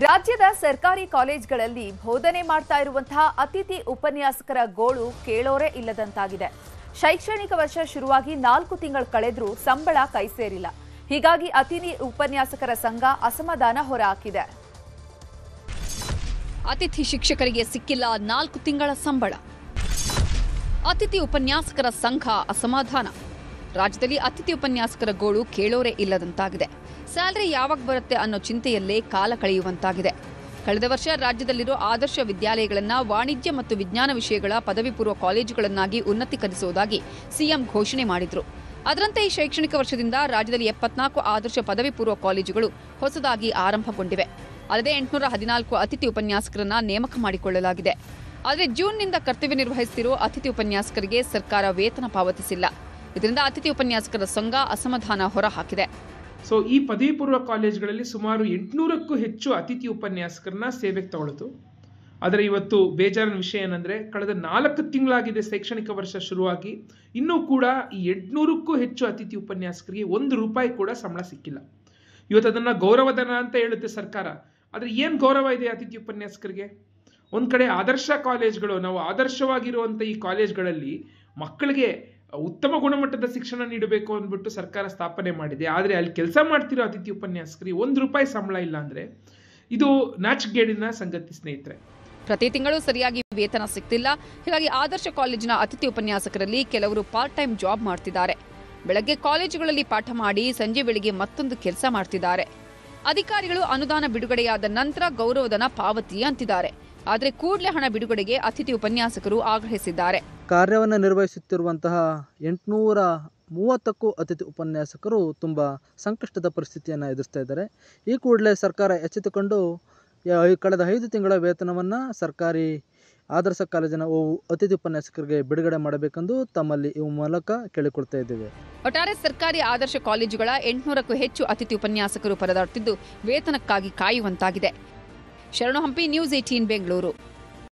ರಾಜ್ಯದ ಸರ್ಕಾರಿ ಕಾಲೇಜುಗಳಲ್ಲಿ ಬೋಧನೆ ಮಾಡ್ತಾ ಇರುವಂತಹ ಅತಿಥಿ ಉಪನ್ಯಾಸಕರ ಗೋಳು ಕೇಳೋರೇ ಇಲ್ಲದಂತಾಗಿದೆ. ಶೈಕ್ಷಣಿಕ ವರ್ಷ ಶುರುವಾಗಿ 4 ತಿಂಗಳು ಕಳೆದರೂ ಸಂಬಳ ಕೈ ಸೇರಿಲ್ಲ. ಹೀಗಾಗಿ ಅತಿಥಿ ಉಪನ್ಯಾಸಕರ ಸಂಘ ಅಸಮಾಧಾನ ಹೊರಹಾಕಿದೆ. ಅತಿಥಿ ಶಿಕ್ಷಕರಿಗೆ ಸಿಕ್ಕಿಲ್ಲ 4 ತಿಂಗಳ ಸಂಬಳ. ಅತಿಥಿ ಉಪನ್ಯಾಸಕರ ಸಂಘ ಅಸಮಾಧಾನ. ರಾಜ್ಯದಲ್ಲಿ ಅತಿಥಿ ಉಪನ್ಯಾಸಕರ ಗೋಳು ಕೇಳೋರೇ ಇಲ್ಲದಂತಾಗಿದೆ. ಸ್ಯಾಲರಿ ಯಾವಾಗ ಬರುತ್ತೆ ಅನ್ನೋ ಚಿಂತೆಯಲ್ಲೇ ಕಾಲ ಕಳೆಯುವಂತಾಗಿದೆ. ಕಳೆದ ವರ್ಷ ರಾಜ್ಯದಲ್ಲಿರೋ ಆದರ್ಶ ವಿದ್ಯಾಲಯಗಳನ್ನು ವಾಣಿಜ್ಯ ಮತ್ತು ವಿಜ್ಞಾನ ವಿಷಯಗಳ ಪದವಿ ಪೂರ್ವ ಕಾಲೇಜುಗಳನ್ನಾಗಿ ಉನ್ನತೀಕರಿಸುವುದಾಗಿ ಸಿಎಂ ಘೋಷಣೆ ಮಾಡಿದ್ರು. ಅದರಂತೆ ಈ ಶೈಕ್ಷಣಿಕ ವರ್ಷದಿಂದ ರಾಜ್ಯದಲ್ಲಿ 74 ಆದರ್ಶ ಪದವಿ ಪೂರ್ವ ಕಾಲೇಜುಗಳು ಹೊಸದಾಗಿ ಆರಂಭಗೊಂಡಿವೆ. ಅಲ್ಲದೆ 814 ಅತಿಥಿ ಉಪನ್ಯಾಸಕರನ್ನ ನೇಮಕ ಮಾಡಿಕೊಳ್ಳಲಾಗಿದೆ. ಆದರೆ ಜೂನ್ನಿಂದ ಕರ್ತವ್ಯ ನಿರ್ವಹಿಸುತ್ತಿರೋ ಅತಿಥಿ ಉಪನ್ಯಾಸಕರಿಗೆ ಸರ್ಕಾರ ವೇತನ ಪಾವತಿಸಿಲ್ಲ. ಇದರಿಂದ ಅತಿಥಿ ಉಪನ್ಯಾಸಕರ ಸಂಘ ಅಸಮಾಧಾನ ಹೊರಹಾಕಿದೆ. ಈ ಪದವಿ ಪೂರ್ವ ಕಾಲೇಜುಗಳಲ್ಲಿ ಸುಮಾರು 800ಕ್ಕೂ ಹೆಚ್ಚು ಅತಿಥಿ ಉಪನ್ಯಾಸಕರನ್ನ ಸೇವೆಗೆ ತಗೊಳ್ತು. ಆದರೆ ಇವತ್ತು ಬೇಜಾರಿನ ವಿಷಯ ಏನಂದರೆ, ಕಳೆದ 4 ತಿಂಗಳಾಗಿದೆ ಶೈಕ್ಷಣಿಕ ವರ್ಷ ಶುರುವಾಗಿ, ಇನ್ನೂ ಕೂಡ ಈ 800ಕ್ಕೂ ಹೆಚ್ಚು ಅತಿಥಿ ಉಪನ್ಯಾಸಕರಿಗೆ ₹1 ಕೂಡ ಸಂಬಳ ಸಿಕ್ಕಿಲ್ಲ. ಇವತ್ತು ಅದನ್ನು ಗೌರವಧನ ಅಂತ ಹೇಳುತ್ತೆ ಸರ್ಕಾರ. ಆದರೆ ಏನು ಗೌರವ ಇದೆ ಅತಿಥಿ ಉಪನ್ಯಾಸಕರಿಗೆ? ಒಂದು ಕಡೆ ಆದರ್ಶ ಕಾಲೇಜ್ಗಳು, ನಾವು ಆದರ್ಶವಾಗಿರುವಂಥ ಈ ಕಾಲೇಜ್ಗಳಲ್ಲಿ ಮಕ್ಕಳಿಗೆ ಉತ್ತಮ ಗುಣಮಟ್ಟದ ಶಿಕ್ಷಣ ನೀಡಬೇಕು ಅಂದ್ಬಿಟ್ಟು ಸರ್ಕಾರ ಸ್ಥಾಪನೆ ಮಾಡಿದೆ. ಆದರೆ ಅಲ್ಲಿ ಕೆಲಸ ಮಾಡ್ತಿರೋ ಅತಿಥಿ ಉಪನ್ಯಾಸಕರಿಗೆ ₹1 ಸಂಬಳ ಇಲ್ಲ ಅಂದರೆ ಇದು ನಾಚಿಕೆಗೇಡಿನ ಸಂಗತಿ ಸ್ನೇಹಿತರೆ. ಪ್ರತಿ ತಿಂಗಳು ಸರಿಯಾಗಿ ವೇತನ ಸಿಗ್ತಿಲ್ಲ. ಹೀಗಾಗಿ ಆದರ್ಶ ಕಾಲೇಜಿನ ಅತಿಥಿ ಉಪನ್ಯಾಸಕರಲ್ಲಿ ಕೆಲವರು ಪಾರ್ಟ್ ಟೈಮ್ ಜಾಬ್ ಮಾಡ್ತಿದ್ದಾರೆ. ಬೆಳಗ್ಗೆ ಕಾಲೇಜುಗಳಲ್ಲಿ ಪಾಠ ಮಾಡಿ ಸಂಜೆ ವೇಳೆಗೆ ಮತ್ತೊಂದು ಕೆಲಸ ಮಾಡ್ತಿದ್ದಾರೆ. ಅಧಿಕಾರಿಗಳು ಅನುದಾನ ಬಿಡುಗಡೆಯಾದ ನಂತರ ಗೌರವಧನ ಪಾವತಿ ಅಂತಿದ್ದಾರೆ. ಆದರೆ ಕೂಡಲೇ ಹಣ ಬಿಡುಗಡೆಗೆ ಅತಿಥಿ ಉಪನ್ಯಾಸಕರು ಆಗ್ರಹಿಸಿದ್ದಾರೆ. ಕಾರ್ಯವನ್ನು ನಿರ್ವಹಿಸುತ್ತಿರುವಂತಹ 830ಕ್ಕೂ ಅತಿಥಿ ಉಪನ್ಯಾಸಕರು ತುಂಬ ಸಂಕಷ್ಟದ ಪರಿಸ್ಥಿತಿಯನ್ನು ಎದುರಿಸ್ತಾ ಇದ್ದಾರೆ. ಈ ಕೂಡಲೇ ಸರ್ಕಾರ ಎಚ್ಚೆತ್ತುಕೊಂಡು ಕಳೆದ 5 ತಿಂಗಳ ವೇತನವನ್ನು ಸರ್ಕಾರಿ ಆದರ್ಶ ಕಾಲೇಜಿನ ಅತಿಥಿ ಉಪನ್ಯಾಸಕರಿಗೆ ಬಿಡುಗಡೆ ಮಾಡಬೇಕೆಂದು ತಮ್ಮಲ್ಲಿ ಈ ಮೂಲಕ ಕೇಳಿಕೊಳ್ತಾ ಇದ್ದೇವೆ. ಒಟ್ಟಾರೆ ಸರ್ಕಾರಿ ಆದರ್ಶ ಕಾಲೇಜುಗಳ 800ಕ್ಕೂ ಹೆಚ್ಚು ಅತಿಥಿ ಉಪನ್ಯಾಸಕರು ಪರದಾಡುತ್ತಿದ್ದು ವೇತನಕ್ಕಾಗಿ ಕಾಯುವಂತಾಗಿದೆ. ಶರಣು ಹಂಪಿ, ನ್ಯೂಸ್ 18 ಬೆಂಗಳೂರು.